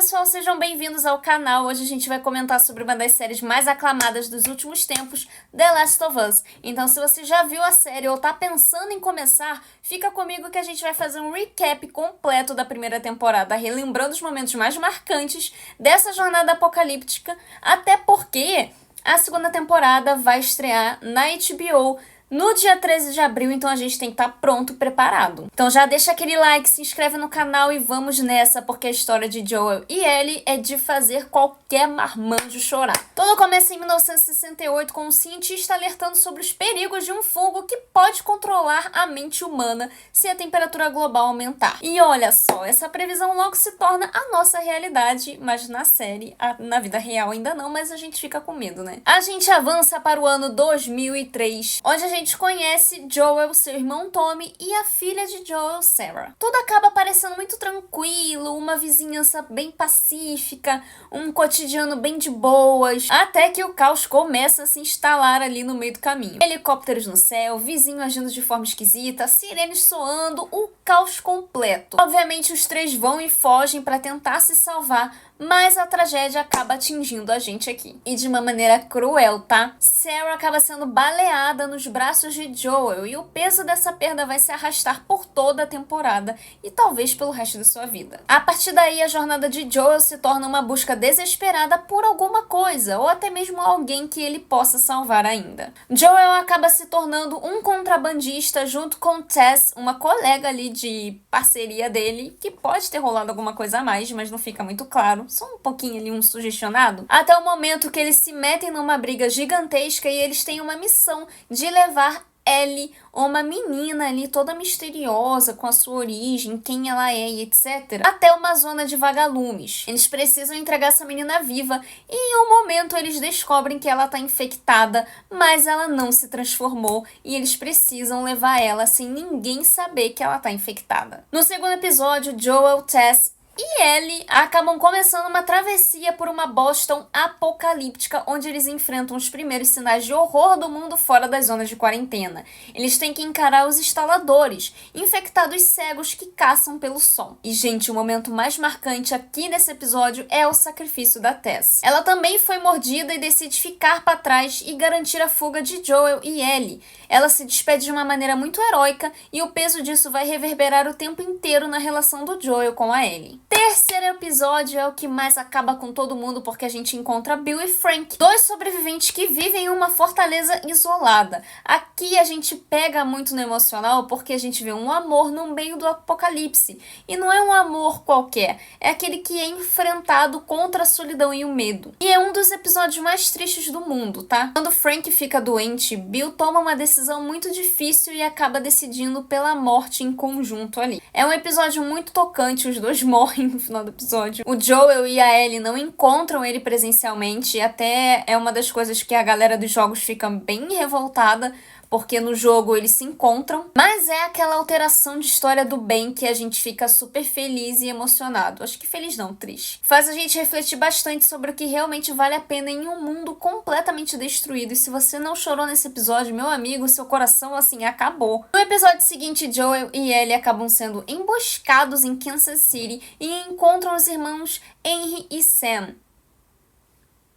pessoal, sejam bem-vindos ao canal. Hoje a gente vai comentar sobre uma das séries mais aclamadas dos últimos tempos, The Last of Us. Então, se você já viu a série ou tá pensando em começar, fica comigo que a gente vai fazer um recap completo da primeira temporada, relembrando os momentos mais marcantes dessa jornada apocalíptica, até porque a segunda temporada vai estrear na HBO no dia 13 de abril, então a gente tem que estar pronto, preparado. Então já deixa aquele like, se inscreve no canal e vamos nessa, porque a história de Joel e Ellie é de fazer qualquer marmanjo chorar. Tudo começa em 1968 com um cientista alertando sobre os perigos de um fungo que pode controlar a mente humana se a temperatura global aumentar. E olha só, essa previsão logo se torna a nossa realidade, mas na série, na vida real ainda não, mas a gente fica com medo, né? A gente avança para o ano 2003, onde a gente conhece Joel, seu irmão Tommy e a filha de Joel, Sarah. Tudo acaba parecendo muito tranquilo, uma vizinhança bem pacífica, um cotidiano bem de boas, até que o caos começa a se instalar ali no meio do caminho. Helicópteros no céu, vizinho agindo de forma esquisita, sirenes soando, o caos completo. Obviamente os três vão e fogem para tentar se salvar, mas a tragédia acaba atingindo a gente aqui. E de uma maneira cruel, tá? Sarah acaba sendo baleada nos braços de Joel e o peso dessa perda vai se arrastar por toda a temporada e talvez pelo resto da sua vida. A partir daí, a jornada de Joel se torna uma busca desesperada por alguma coisa ou até mesmo alguém que ele possa salvar ainda. Joel acaba se tornando um contrabandista junto com Tess, uma colega ali de parceria dele, que pode ter rolado alguma coisa a mais, mas não fica muito claro. Só um pouquinho ali, um sugestionado. Até o momento que eles se metem numa briga gigantesca e eles têm uma missão de levar Ellie, uma menina ali toda misteriosa, com a sua origem, quem ela é e etc., até uma zona de vagalumes. Eles precisam entregar essa menina viva e em um momento eles descobrem que ela tá infectada, mas ela não se transformou e eles precisam levar ela sem ninguém saber que ela tá infectada. No segundo episódio, Joel, Tess e Ellie acabam começando uma travessia por uma Boston apocalíptica, onde eles enfrentam os primeiros sinais de horror do mundo fora das zonas de quarentena. Eles têm que encarar os instaladores, infectados cegos que caçam pelo som. E, gente, o momento mais marcante aqui nesse episódio é o sacrifício da Tess. Ela também foi mordida e decide ficar para trás e garantir a fuga de Joel e Ellie. Ela se despede de uma maneira muito heróica e o peso disso vai reverberar o tempo inteiro na relação do Joel com a Ellie. Terceiro episódio é o que mais acaba com todo mundo, porque a gente encontra Bill e Frank, dois sobreviventes que vivem em uma fortaleza isolada. Aqui a gente pega muito no emocional porque a gente vê um amor no meio do apocalipse. E não é um amor qualquer, é aquele que é enfrentado contra a solidão e o medo. E é um dos episódios mais tristes do mundo, tá? Quando Frank fica doente, Bill toma uma decisão muito difícil e acaba decidindo pela morte em conjunto ali. É um episódio muito tocante, os dois morrem no final do episódio. O Joel e a Ellie não encontram ele presencialmente, e até é uma das coisas que a galera dos jogos fica bem revoltada, porque no jogo eles se encontram, mas é aquela alteração de história do bem que a gente fica super feliz e emocionado. Acho que feliz não, triste. Faz a gente refletir bastante sobre o que realmente vale a pena em um mundo completamente destruído. E se você não chorou nesse episódio, meu amigo, seu coração, assim, acabou. No episódio seguinte, Joel e Ellie acabam sendo emboscados em Kansas City e encontram os irmãos Henry e Sam.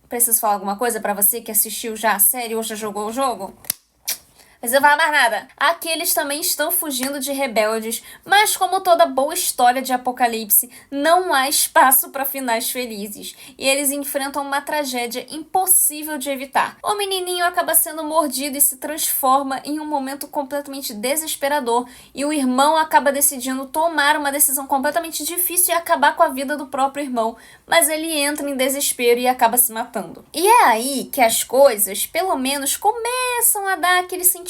Preciso falar alguma coisa pra você que assistiu já a série ou já jogou o jogo? Mas eu não vou falar mais nada. Aqui eles também estão fugindo de rebeldes, mas como toda boa história de apocalipse, não há espaço para finais felizes. E eles enfrentam uma tragédia impossível de evitar. O menininho acaba sendo mordido e se transforma em um momento completamente desesperador. E o irmão acaba decidindo tomar uma decisão completamente difícil e acabar com a vida do próprio irmão. Mas ele entra em desespero e acaba se matando. E é aí que as coisas, pelo menos, começam a dar aquele sentimento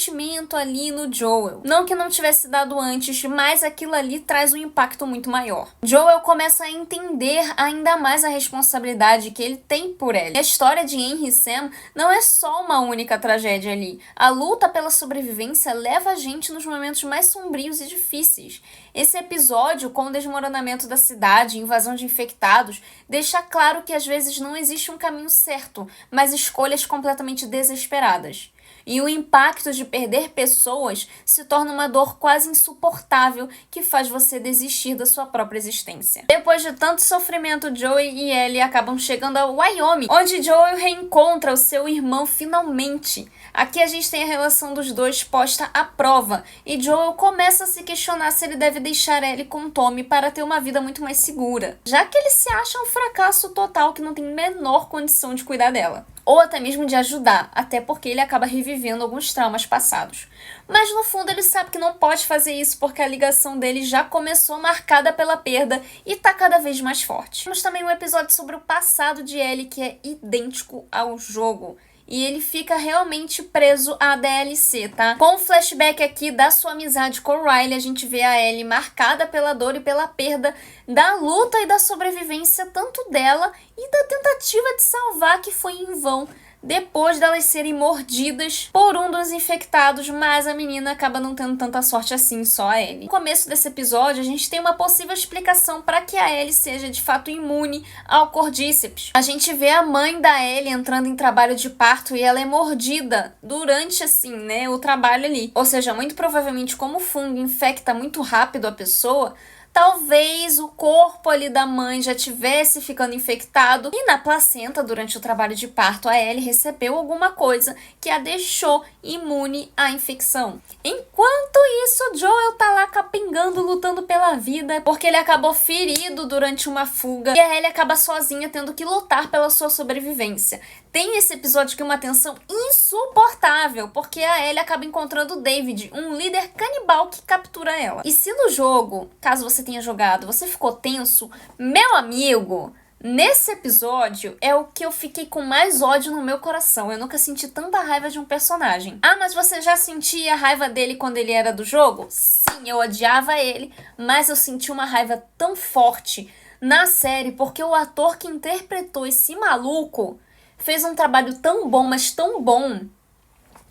ali no Joel. Não que não tivesse dado antes, mas aquilo ali traz um impacto muito maior. Joel começa a entender ainda mais a responsabilidade que ele tem por Ellie. A história de Henry e Sam não é só uma única tragédia ali. A luta pela sobrevivência leva a gente nos momentos mais sombrios e difíceis. Esse episódio, com o desmoronamento da cidade e invasão de infectados, deixa claro que às vezes não existe um caminho certo, mas escolhas completamente desesperadas. E o impacto de perder pessoas se torna uma dor quase insuportável que faz você desistir da sua própria existência. Depois de tanto sofrimento, Joey e Ellie acabam chegando a Wyoming, onde Joey reencontra o seu irmão finalmente. Aqui a gente tem a relação dos dois posta à prova, e Joel começa a se questionar se ele deve deixar Ellie com Tommy para ter uma vida muito mais segura, já que ele se acha um fracasso total que não tem menor condição de cuidar dela, ou até mesmo de ajudar, até porque ele acaba revivendo alguns traumas passados. Mas no fundo ele sabe que não pode fazer isso porque a ligação dele já começou marcada pela perda e tá cada vez mais forte. Temos também um episódio sobre o passado de Ellie que é idêntico ao jogo. E ele fica realmente preso à DLC, tá? Com o flashback aqui da sua amizade com o Riley, a gente vê a Ellie marcada pela dor e pela perda da luta e da sobrevivência tanto dela e da tentativa de salvar que foi em vão depois delas serem mordidas por um dos infectados, mas a menina acaba não tendo tanta sorte assim, só a Ellie. No começo desse episódio, a gente tem uma possível explicação para que a Ellie seja de fato imune ao Cordyceps. A gente vê a mãe da Ellie entrando em trabalho de parto e ela é mordida durante, assim, né, o trabalho ali. Ou seja, muito provavelmente como o fungo infecta muito rápido a pessoa, talvez o corpo ali da mãe já tivesse ficando infectado e na placenta, durante o trabalho de parto, a Ellie recebeu alguma coisa que a deixou imune à infecção. Enquanto isso, Joel tá lá capengando, lutando pela vida, porque ele acabou ferido durante uma fuga e a Ellie acaba sozinha tendo que lutar pela sua sobrevivência. Tem esse episódio que é uma tensão insuportável, porque a Ellie acaba encontrando o David, um líder canibal que captura ela. E se no jogo, caso você tenha jogado, você ficou tenso, meu amigo, nesse episódio é o que eu fiquei com mais ódio no meu coração. Eu nunca senti tanta raiva de um personagem. Ah, mas você já sentia a raiva dele quando ele era do jogo? Sim, eu odiava ele, mas eu senti uma raiva tão forte na série, porque o ator que interpretou esse maluco fez um trabalho tão bom, mas tão bom,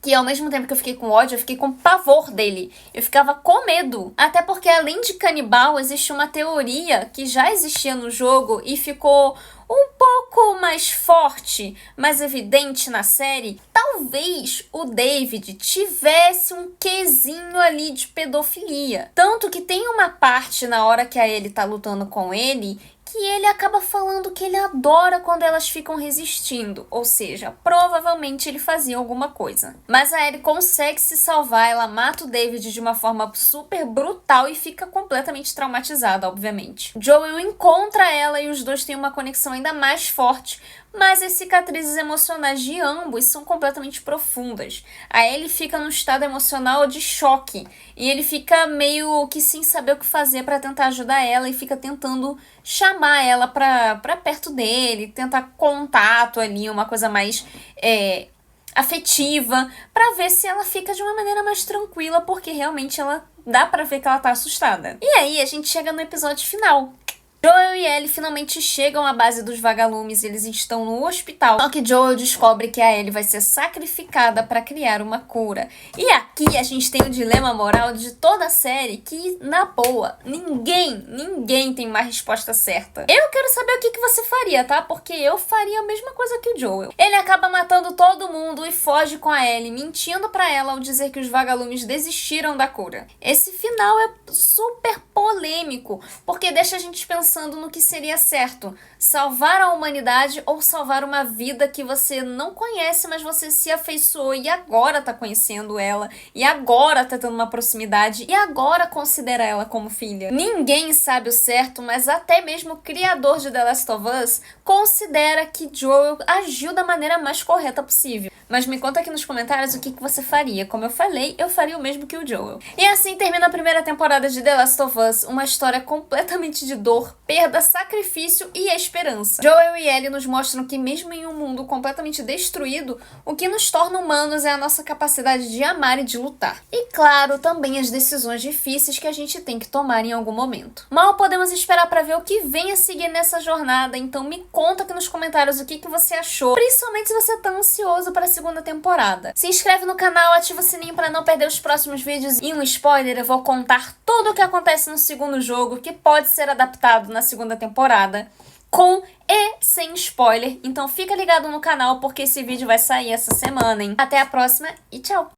que ao mesmo tempo que eu fiquei com ódio, eu fiquei com pavor dele. Eu ficava com medo. Até porque, além de canibal, existe uma teoria que já existia no jogo e ficou um pouco mais forte, mais evidente na série. Talvez o David tivesse um quesinho ali de pedofilia. Tanto que tem uma parte na hora que a Ellie tá lutando com ele que ele acaba falando que ele adora quando elas ficam resistindo, ou seja, provavelmente ele fazia alguma coisa. Mas a Ellie consegue se salvar, ela mata o David de uma forma super brutal e fica completamente traumatizada, obviamente. Joel encontra ela e os dois têm uma conexão ainda mais forte, mas as cicatrizes emocionais de ambos são completamente profundas. A Ellie fica num estado emocional de choque e ele fica meio que sem saber o que fazer para tentar ajudar ela e fica tentando chamar ela pra perto dele, tentar contato ali, uma coisa mais afetiva, pra ver se ela fica de uma maneira mais tranquila, porque realmente ela dá pra ver que ela tá assustada. E aí a gente chega no episódio final. Joel e Ellie finalmente chegam à base dos vagalumes e eles estão no hospital. Só que Joel descobre que a Ellie vai ser sacrificada para criar uma cura. E aqui a gente tem o dilema moral de toda a série que, na boa, ninguém tem uma resposta certa. Eu quero saber o que você faria, tá? Porque eu faria a mesma coisa que o Joel. Ele acaba matando todo mundo e foge com a Ellie, mentindo para ela ao dizer que os vagalumes desistiram da cura. Esse final é super polêmico, porque deixa a gente pensando no que seria certo, salvar a humanidade ou salvar uma vida que você não conhece, mas você se afeiçoou e agora tá conhecendo ela, e agora tá tendo uma proximidade, e agora considera ela como filha. Ninguém sabe o certo, mas até mesmo o criador de The Last of Us considera que Joel agiu da maneira mais correta possível. Mas me conta aqui nos comentários o que você faria. Como eu falei, eu faria o mesmo que o Joel. E assim termina a primeira temporada de The Last of Us, uma história completamente de dor, perda, sacrifício e esperança. Joel e Ellie nos mostram que mesmo em um mundo completamente destruído, o que nos torna humanos é a nossa capacidade de amar e de lutar. E claro, também as decisões difíceis que a gente tem que tomar em algum momento. Mal podemos esperar para ver o que vem a seguir nessa jornada, então me conta aqui nos comentários o que você achou, principalmente se você tá ansioso para a segunda temporada. Se inscreve no canal, ativa o sininho para não perder os próximos vídeos e um spoiler, eu vou contar tudo o que acontece no segundo jogo que pode ser adaptado na segunda temporada. com e sem spoiler. Então fica ligado no canal porque esse vídeo vai sair essa semana, hein? Até a próxima e tchau!